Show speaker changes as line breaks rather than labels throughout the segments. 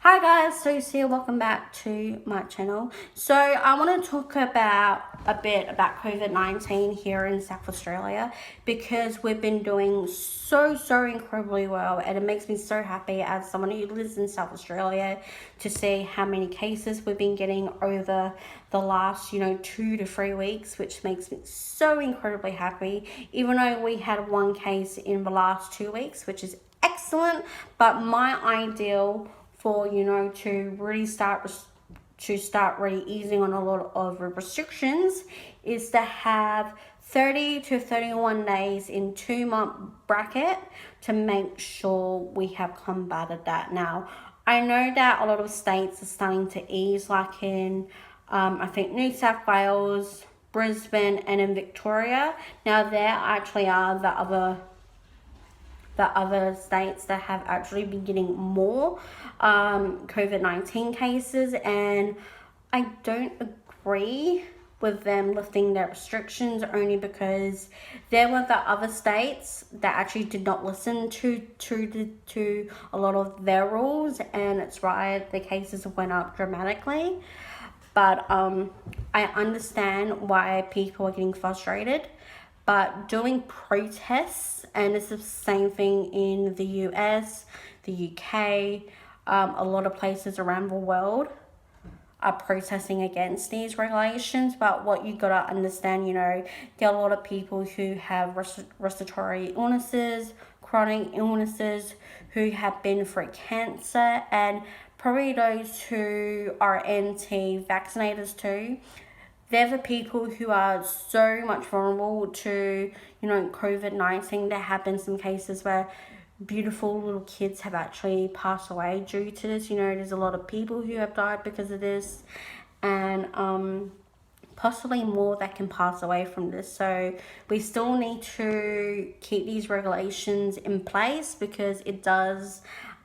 Hi guys, so Sia, welcome back to my channel. So I want to talk about a bit about COVID-19 here in South Australia because we've been doing so incredibly well, and it makes me so happy as someone who lives in South Australia to see how many cases we've been getting over the last 2 to 3 weeks, which makes me so incredibly happy, even though we had one case in the last 2 weeks, which is excellent. But my ideal for to really start really easing on a lot of restrictions is to have 30 to 31 days in 2 month bracket to make sure we have combated that. Now, I know that a lot of states are starting to ease, like in I think New South Wales, Brisbane, and in Victoria. Now, there actually are the other states that have actually been getting more COVID-19 cases, and I don't agree with them lifting their restrictions, only because there were the other states that actually did not listen to a lot of their rules, and it's why the cases went up dramatically. But I understand why people are getting frustrated. But doing protests, and it's the same thing in the US, the UK, a lot of places around the world are protesting against these regulations. But what you gotta understand, there are a lot of people who have respiratory illnesses, chronic illnesses, who have been through cancer, and probably those who are anti-vaccinators too. They're the people who are so much vulnerable to, COVID-19. There have been some cases where beautiful little kids have actually passed away due to this. There's a lot of people who have died because of this, and possibly more that can pass away from this. So we still need to keep these regulations in place, because it does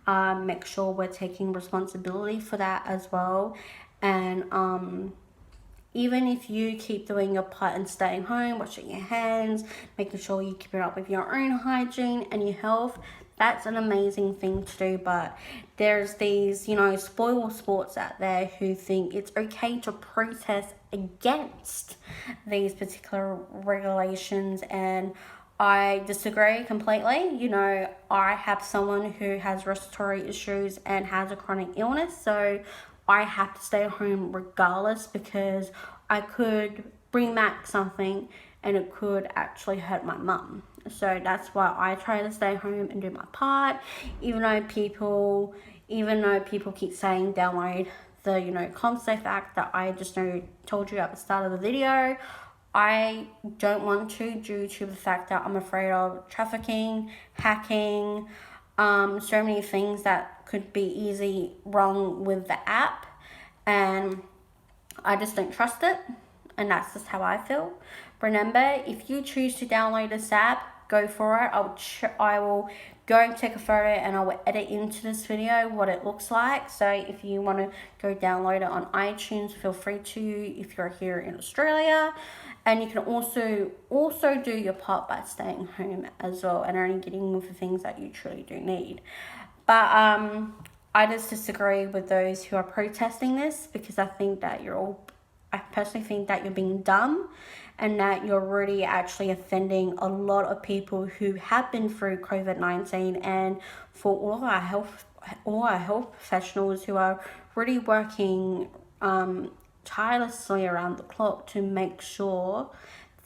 make sure we're taking responsibility for that as well. And even if you keep doing your part and staying home, washing your hands, making sure you keep it up with your own hygiene and your health, that's an amazing thing to do. But there's these, spoil sports out there who think it's okay to protest against these particular regulations, and I disagree completely. I have someone who has respiratory issues and has a chronic illness, so I have to stay home regardless, because I could bring back something and it could actually hurt my mum. So that's why I try to stay home and do my part, even though people keep saying download the ComSafe app that I just told you at the start of the video. I don't want to, due to the fact that I'm afraid of trafficking, hacking, so many things that could be easy wrong with the app, and I just don't trust it, and that's just how I feel. Remember, if you choose to download this app, go for it. I will go and take a photo, and I will edit into this video what it looks like. So if you want to go download it on iTunes, feel free to, if you're here in Australia. And you can also do your part by staying home as well, and only getting the things that you truly do need. But I just disagree with those who are protesting this, because I personally think that you're being dumb, and that you're really actually offending a lot of people who have been through COVID-19, and for all our health professionals who are really working tirelessly around the clock to make sure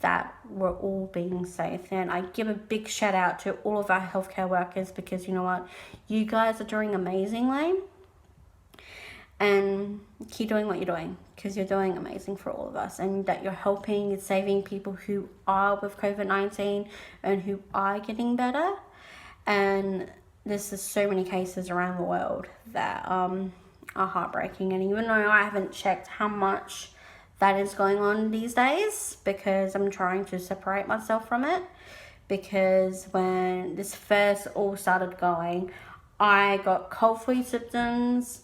that we're all being safe. And I give a big shout out to all of our healthcare workers, because you know what, you guys are doing amazingly, and keep doing what you're doing, because you're doing amazing for all of us, and that you're helping and saving people who are with COVID-19 and who are getting better. And there's just so many cases around the world that are heartbreaking. And even though I haven't checked how much that is going on these days, because I'm trying to separate myself from it, because when this first all started going, I got cold flu symptoms,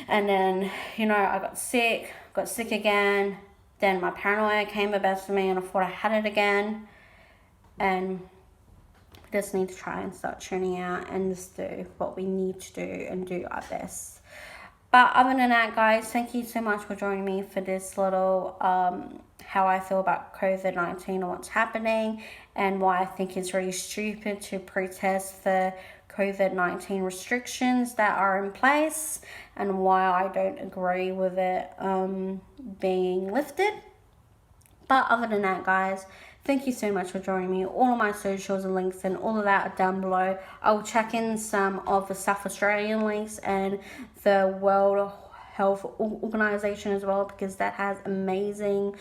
and then I got sick again, then my paranoia came the best of me, and I thought I had it again. And we just need to try and start tuning out and just do what we need to do and do our best. But other than that, guys, thank you so much for joining me for this little how I feel about COVID-19 and what's happening, and why I think it's really stupid to protest the COVID-19 restrictions that are in place, and why I don't agree with it being lifted. But other than that, guys, thank you so much for joining me. All of my socials and links and all of that are down below. I will check in some of the South Australian links and the World Health Organization as well, because that has amazing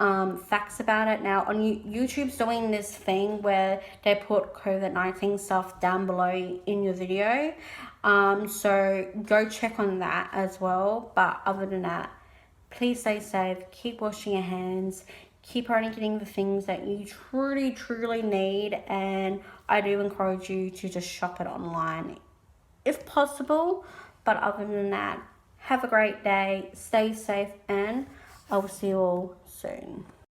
facts about it. Now, on YouTube's doing this thing where they put COVID-19 stuff down below in your video. So go check on that as well. But other than that, please stay safe, keep washing your hands, keep only getting the things that you truly need, and I do encourage you to just shop it online if possible. But other than that, have a great day, stay safe, and I will see you all soon.